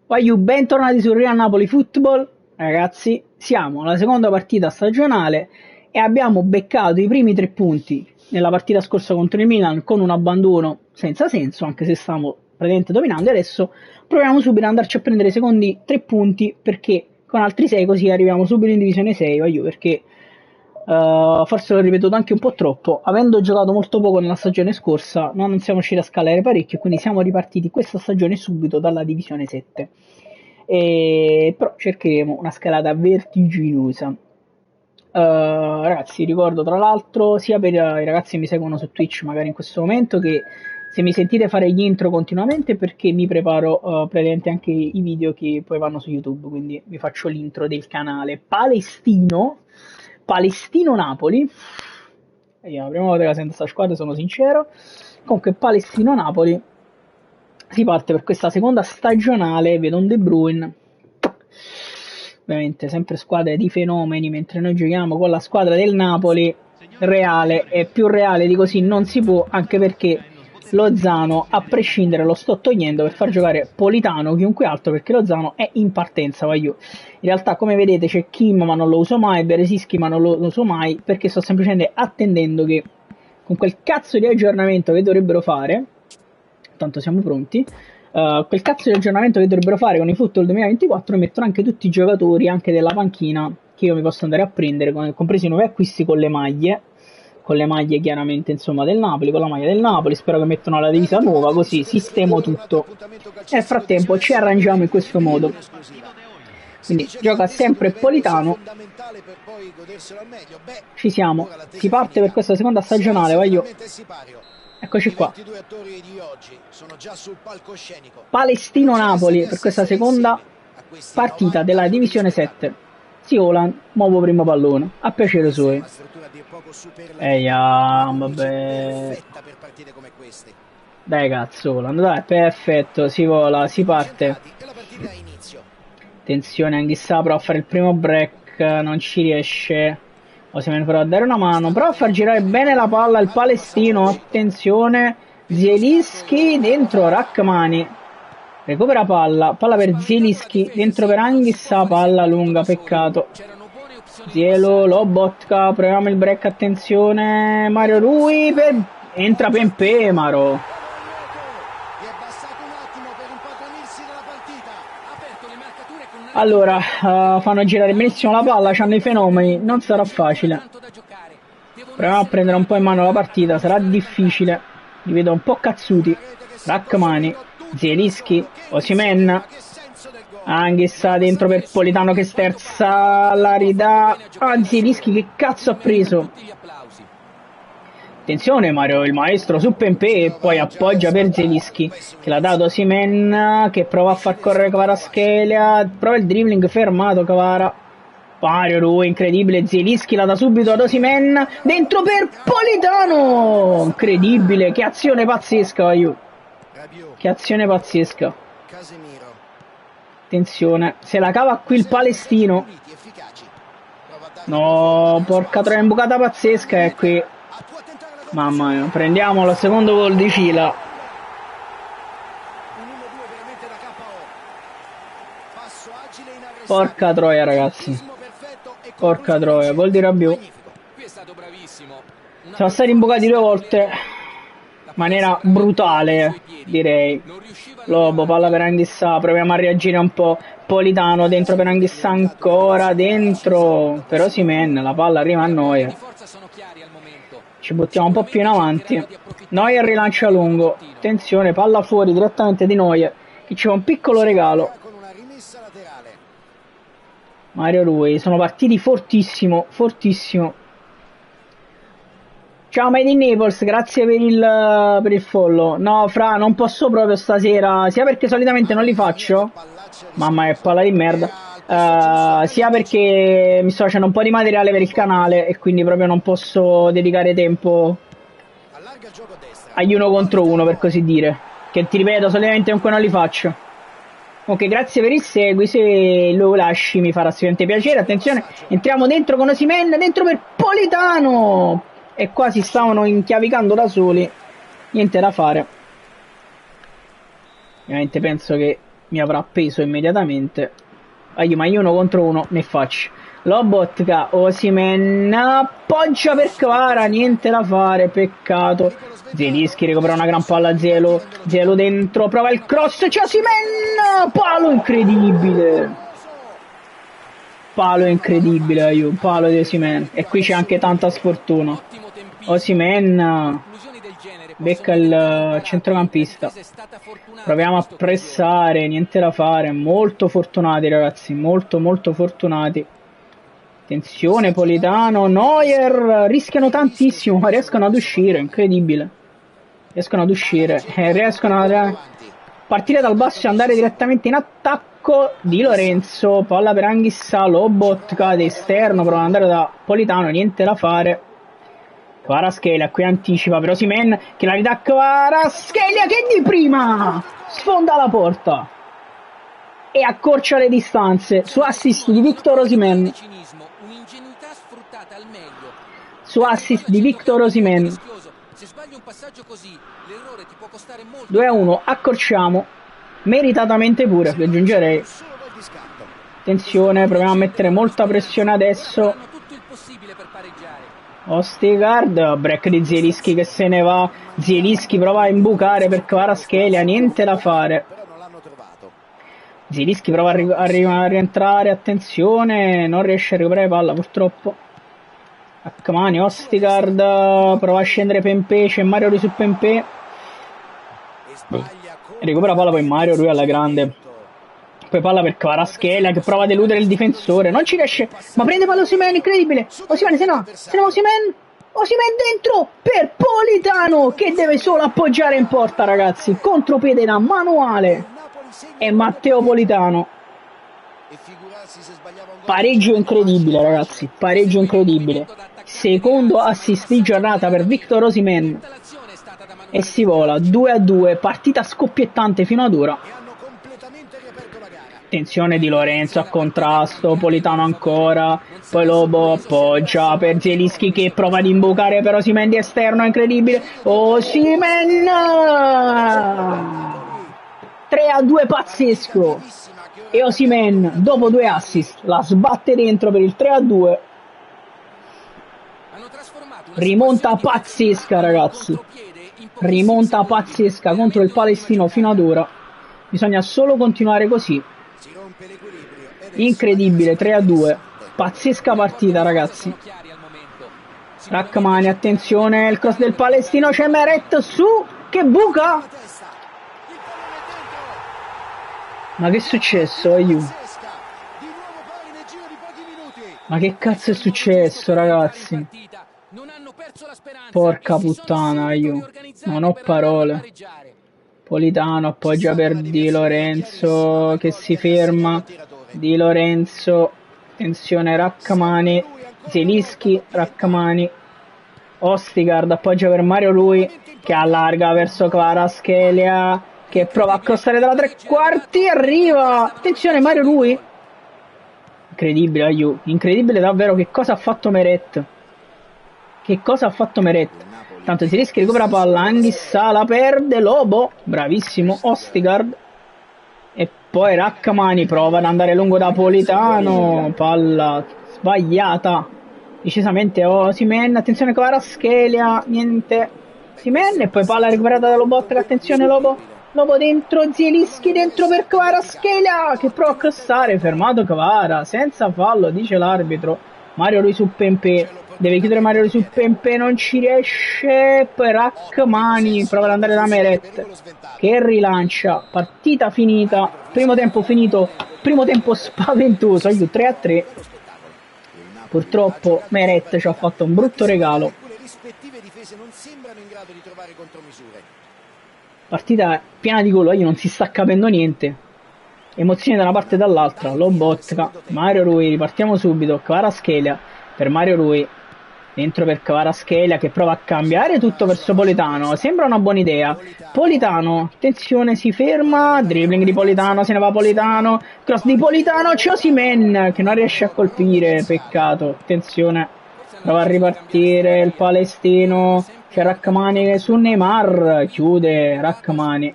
Waiu, bentornati su Real Napoli Football. Ragazzi, siamo alla seconda partita stagionale e abbiamo beccato i primi 3 punti nella partita scorsa contro il Milan con un abbandono senza senso, anche se stiamo praticamente dominando. E adesso proviamo subito ad andarci a prendere i secondi 3 punti, perché con altri 6 così arriviamo subito in divisione 6. Waiu, perché forse l'ho ripetuto anche un po' troppo, avendo giocato molto poco nella stagione scorsa non siamo riusciti a scalare parecchio, quindi siamo ripartiti questa stagione subito dalla divisione 7, però cercheremo una scalata vertiginosa. Ragazzi, ricordo tra l'altro sia per i ragazzi che mi seguono su Twitch magari in questo momento, che se mi sentite fare gli intro continuamente perché mi preparo praticamente anche i video che poi vanno su YouTube, quindi vi faccio l'intro del canale Palestino-Napoli. Io la prima volta che sento questa squadra, sono sincero. Comunque Palestino-Napoli, si parte per questa seconda stagionale. Vedo un De Bruyne, ovviamente sempre squadre di fenomeni, mentre noi giochiamo con la squadra del Napoli reale, e più reale di così non si può, anche perché Lozano, a prescindere, lo sto togliendo per far giocare Politano o chiunque altro, perché Lozano è in partenza. In realtà, come vedete, c'è Kim ma non lo uso mai, Beresischi ma non lo uso mai, perché sto semplicemente attendendo che con quel cazzo di aggiornamento che dovrebbero fare, tanto siamo pronti, quel cazzo di aggiornamento che dovrebbero fare con i Football 2024 mettono anche tutti i giocatori anche della panchina che io mi posso andare a prendere, compresi i nuovi acquisti con le maglie chiaramente, insomma, del Napoli, con la maglia del Napoli. Spero che mettano la divisa nuova, così sistemo tutto e nel frattempo ci arrangiamo in questo modo. Quindi gioca sempre Politano. Ci siamo, si parte per questa seconda stagionale. Voglio, eccoci qua, Palestino-Napoli per questa seconda partita della divisione 7. Siolan, nuovo primo pallone, a piacere suoi. Vabbè. Dai cazzo, Olan, dai, perfetto, si vola, si parte. Attenzione, Anghissà prova a fare il primo break, non ci riesce. Osimhen prova a dare una mano, prova a far girare bene la palla al Palestino. Attenzione, Zielinski dentro, Rachmani recupera palla per Zielinski, dentro per Anghissà, palla lunga, peccato. Zielo, Lobotka, proviamo il break, attenzione, Mario Rui, entra Pempemaro. Allora, fanno girare benissimo la palla, c'hanno i fenomeni, non sarà facile. Proviamo a prendere un po' in mano la partita, sarà difficile. Li vedo un po' cazzuti. Rachmani, Zielinski, Osimhen, Anghissà dentro per Politano che sterza la ridà. Zielinski che cazzo ha preso? Attenzione, Mario, il maestro su Pempe, e poi appoggia per Zielinski che l'ha dato Osimhen, che prova a far correre Kvaratskhelia, prova il dribbling, fermato Kvara. Mario Rui, incredibile, Zielinski la dà subito ad Osimhen, dentro per Politano, incredibile, che azione pazzesca, che azione pazzesca. Attenzione, se la cava qui il Palestino. No, porca troia, imbucata pazzesca è qui. Mamma mia, prendiamo il secondo gol di fila. Porca troia, ragazzi. Porca troia, gol di Rabiot. Sono stati imbucati 2 volte in maniera brutale, direi. Lobo, palla per Anghissà, proviamo a reagire un po'. Politano dentro per Anghissà, ancora dentro per Osimhen, la palla arriva a Neuer. Ci buttiamo un po' più in avanti. Neuer rilancia lungo, attenzione, palla fuori direttamente di Neuer, che ci fa un piccolo regalo. Mario Rui, sono partiti fortissimo, fortissimo. Ciao Made in Naples, grazie per il follow. No, Fra, non posso proprio stasera, sia perché solitamente non li faccio. Mamma che palla di merda. Sia perché mi sto facendo un po' di materiale per il canale e quindi proprio non posso dedicare tempo agli 1 contro 1, per così dire. Che ti ripeto, solitamente comunque non li faccio. Ok, grazie per il segui, se lo lasci mi farà sicuramente piacere. Attenzione, entriamo dentro con Osimhen, dentro per Politano. E qua si stavano inchiavicando da soli, niente da fare. Ovviamente penso che mi avrà appeso immediatamente. Ma io 1 contro 1 ne faccio. Lobotka, Osimhen appoggia per Kvara, niente da fare, peccato. Zielinski recupera una gran palla, Zielu dentro, prova il cross, c'è Osimhen, palo incredibile, palo di Osimhen, e qui c'è anche tanta sfortuna. Osimhen becca il centrocampista, proviamo a pressare, niente da fare, molto fortunati ragazzi, molto fortunati. Attenzione Politano, Neuer, rischiano tantissimo ma riescono ad uscire, incredibile. Riescono ad uscire, riescono a partire dal basso e andare direttamente in attacco. Di Lorenzo, palla per Anghissà, Lobotka d'esterno, prova ad andare da Politano, niente da fare. Kvaratskhelia qui anticipa per Osimhen, che la ridà Kvaratskhelia che di prima sfonda la porta e accorcia le distanze su assist di Victor Osimhen. 2-1, accorciamo, meritatamente pure, vi aggiungerei. Attenzione, proviamo a mettere molta pressione adesso. Ostigard, break di Zielinski che se ne va. Zielinski prova a imbucare per Kvaratskhelia, niente da fare. Zielinski prova a rientrare, attenzione, non riesce a recuperare palla purtroppo. Rachmani, Ostigard, prova a scendere Pempé, c'è Mario Rui su Pempé. Recupera palla poi Mario Rui alla grande. Poi palla per Kvaratskhelia che prova ad eludere il difensore, non ci riesce, ma prende palla Osimhen, incredibile. Osimhen se ne va Osimhen dentro per Politano che deve solo appoggiare in porta ragazzi, contropiede da manuale e Matteo Politano. Pareggio incredibile ragazzi, pareggio incredibile. Secondo assist di giornata per Victor Osimhen e si vola 2-2, partita scoppiettante fino ad ora. Attenzione Di Lorenzo a contrasto, Politano ancora, poi Lobo appoggia per Zielinski che prova ad imbucare per Osimhen di esterno, incredibile. Osimhen 3-2 pazzesco, e Osimhen dopo 2 assist la sbatte dentro per il 3-2. Rimonta pazzesca ragazzi, rimonta pazzesca contro il Palestino fino ad ora, bisogna solo continuare così. Incredibile, 3-2, pazzesca partita ragazzi. Rachmani, attenzione, il cross del Palestino, c'è Meret su, che buca. Ma che è successo, aiuto? Ma che cazzo è successo ragazzi? Porca puttana, aiuto, non ho parole. Politano appoggia per Di Lorenzo che si ferma. Di Lorenzo, attenzione Rachmani, Zielinski, Rachmani, Ostigard appoggia per Mario Rui che allarga verso Kvaratskhelia che prova a crossare dalla 3/4, arriva, attenzione Mario Rui, incredibile aiuto, incredibile davvero che cosa ha fatto Meret, che cosa ha fatto Meret. Tanto Zielinski recupera palla, Anghissà la perde, Lobo, bravissimo Ostigard. E poi Rachmani prova ad andare lungo da Politano, palla sbagliata decisamente Osimhen, attenzione Kvaratskhelia, niente Osimhen, e poi palla recuperata da Lobotka, attenzione Lobo dentro, Zielinski dentro per Kvaratskhelia che prova a crossare, fermato Kvara, senza fallo dice l'arbitro. Mario Rui su Pempé, deve chiudere Mario Rui su Pempé, non ci riesce, poi Rachmani prova ad andare da Meret che rilancia, partita finita, primo tempo finito, primo tempo spaventoso, 3-3. Purtroppo Meret ci ha fatto un brutto regalo. Partita piena di gol, non si sta capendo niente. Emozioni da una parte e dall'altra. Lobotka, Mario Rui, ripartiamo subito. Kvaratskhelia per Mario Rui, dentro per Kvaratskhelia che prova a cambiare tutto verso Politano, sembra una buona idea. Politano, attenzione, si ferma, dribbling di Politano, se ne va Politano, cross di Politano, c'è Osimhen che non riesce a colpire, peccato. Attenzione, prova a ripartire il Palestino, c'è Rachmani su Neymar, chiude Rachmani.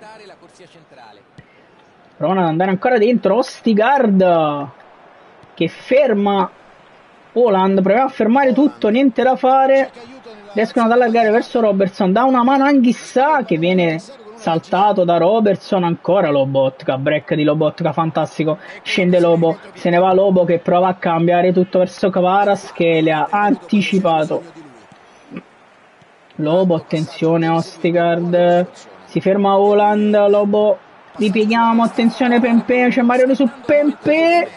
provano ad andare ancora dentro. Ostigard che ferma Haaland, proviamo a fermare tutto, niente da fare, riescono ad allargare verso Robertson, dà una mano a Anghissà che viene saltato da Robertson, ancora Lobotka, break di Lobotka fantastico, scende Lobo, se ne va Lobo che prova a cambiare tutto verso Kvaratskhelia, ha anticipato Lobo, attenzione Ostigard, si ferma Haaland, Lobo, ripieghiamo, attenzione Pempé, c'è Mario su Pempé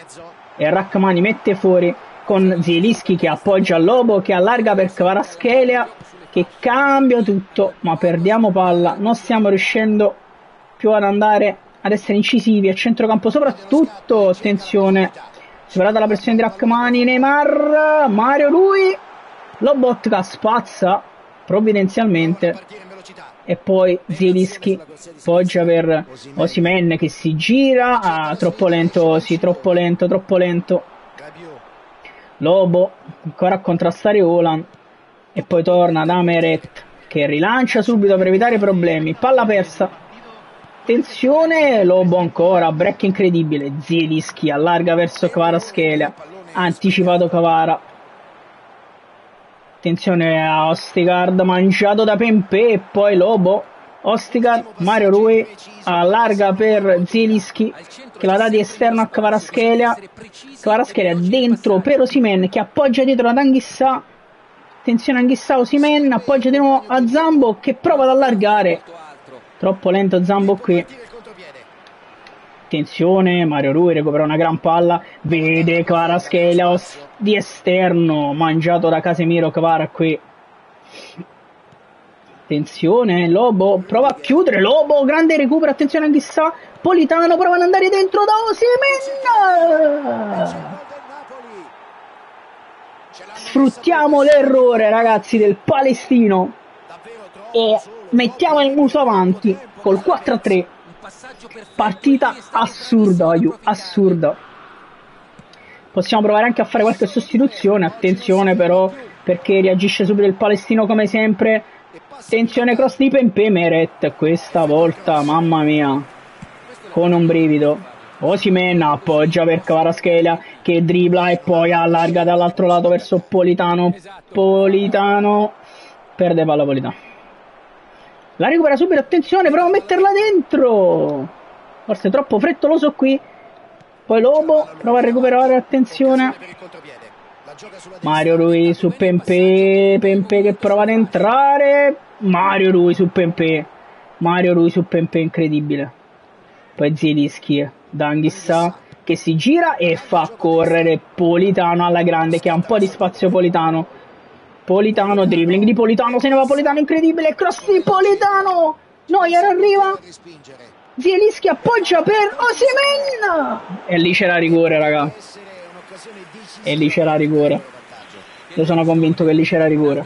e Rachmani mette fuori con Zielinski che appoggia Lobo, che allarga per Kvaratskhelia, che cambia tutto, ma perdiamo palla, non stiamo riuscendo più ad andare ad essere incisivi a centrocampo, soprattutto, attenzione, superata la pressione di Rachmani, Neymar, Mario Rui, Lobotka spazza provvidenzialmente e poi Zielinski poggia per Osimhen che si gira, troppo lento, sì, troppo lento, Lobo ancora a contrastare Haaland e poi torna da Meret che rilancia subito per evitare problemi, palla persa, attenzione, Lobo ancora, break incredibile, Zielinski allarga verso Kvaratskhelia, ha anticipato Kvara, attenzione a Ostigard mangiato da Pempé e poi Lobo, Ostigard, Mario Rui allarga per Zielinski che la dà di esterno a Kvaratskhelia dentro per Osimhen che appoggia dietro ad Anghissà, attenzione Anghissà, Osimhen appoggia di nuovo a Zambo che prova ad allargare, troppo lento Zambo qui, attenzione Mario Rui recupera una gran palla, vede Kvaratskhelia di esterno mangiato da Casemiro, Kvara qui, attenzione Lobo prova a chiudere, Lobo grande recupero, attenzione Anghissà, Politano prova ad andare dentro da Osimhen, sfruttiamo l'errore ragazzi del palestino e mettiamo il muso avanti col 4-3, partita assurda, assurda. Possiamo provare anche a fare qualche sostituzione, attenzione però perché reagisce subito il palestino come sempre, attenzione cross di Pempé, Meret questa volta, mamma mia, con un brivido, Osimhen appoggia per Kvaratskhelia che dribbla e poi allarga dall'altro lato verso Politano, perde palla Politano, la recupera subito, attenzione, prova a metterla dentro, forse troppo frettoloso qui, poi Lobo prova a recuperare, attenzione, Mario Rui su Pempé che prova ad entrare, Mario Rui su Pempé, incredibile, poi Zielinski da Anghissà che si gira e fa correre Politano alla grande che ha un po' di spazio Politano, dribbling di Politano, se ne va Politano, incredibile, cross di Politano, Neuer arriva, Zielinski appoggia per Osimhen e lì c'era rigore raga, io sono convinto che lì c'era rigore,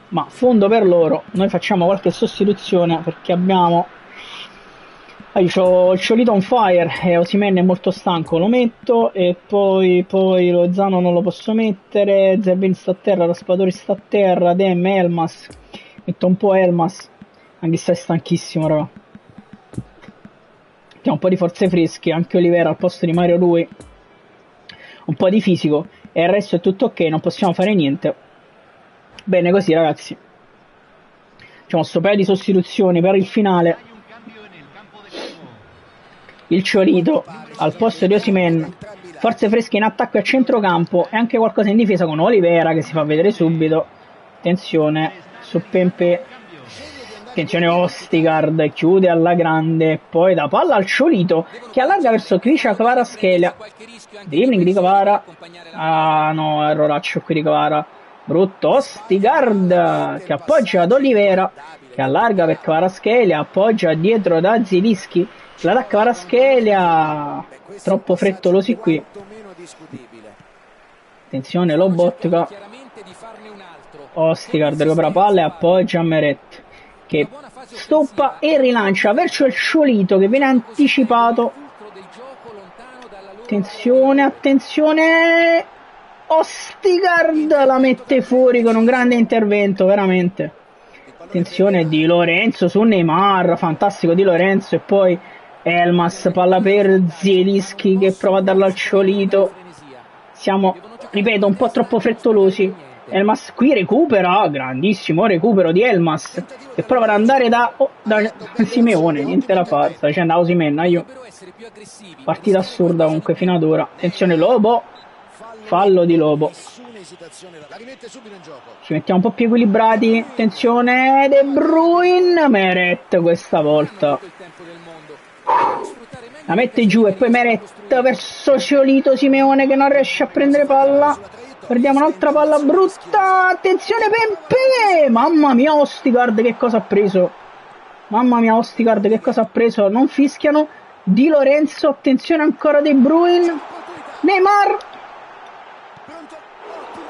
ma fondo per loro, noi facciamo qualche sostituzione perché abbiamo, io ho il Ciolito on fire e Osimhen è molto stanco, lo metto e poi lo Zano non lo posso mettere, Zerbin sta a terra, Raspadori sta a terra, Dem, Elmas, metto un po' Elmas, anche se è stanchissimo raga, mettiamo un po' di forze fresche, anche Olivera al posto di Mario Rui, un po' di fisico e il resto è tutto ok, non possiamo fare niente, bene così ragazzi, facciamo sto paio di sostituzioni per il finale, il Ciolito al posto di Osimhen, forze fresche in attacco e a centrocampo e anche qualcosa in difesa con Olivera che si fa vedere subito, attenzione su Pempé, attenzione Ostigard chiude alla grande, poi da palla al Ciolito che allarga verso Krisha Kvaratskhelia, dribbling di Kvara, ah no, erroraccio qui di Kvara, brutto, Ostigard che appoggia ad Olivera che allarga per Kvaratskhelia, appoggia dietro da Zielinski, la da Kvaratskhelia, troppo frettolosi qui, attenzione Lobotka, Ostigard recupera palla e appoggia a Meret che stoppa e rilancia verso il Ciolito che viene anticipato, attenzione, Ostigard la mette fuori con un grande intervento, veramente Attenzione Di Lorenzo su Neymar, fantastico Di Lorenzo, e poi Elmas, palla per Zielinski che prova a darla al Ciolito. Siamo, ripeto, un po' troppo frettolosi. Elmas qui recupera, grandissimo recupero di Elmas, che prova ad andare da Simeone, niente da fare, sta dicendo Osimhen, io. Partita assurda comunque fino ad ora. Attenzione Lobo, fallo di Lobo. Ci mettiamo un po' più equilibrati. Attenzione De Bruyne, Meret questa volta. La mette giù e poi Meret verso Ciolito, Simeone che non riesce a prendere palla. Perdiamo un'altra palla brutta. Attenzione Pepe. Mamma mia Ostigard che cosa ha preso. Mamma mia Ostigard che cosa ha preso. Non fischiano. Di Lorenzo. Attenzione ancora De Bruyne. Neymar.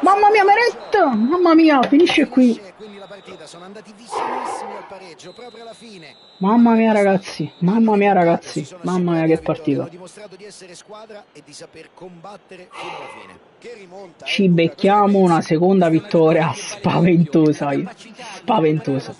Mamma mia Meret. Mamma mia, finisce qui. Mamma mia ragazzi, mamma mia ragazzi, mamma mia che partita. Ci becchiamo una seconda vittoria spaventosa, spaventosa.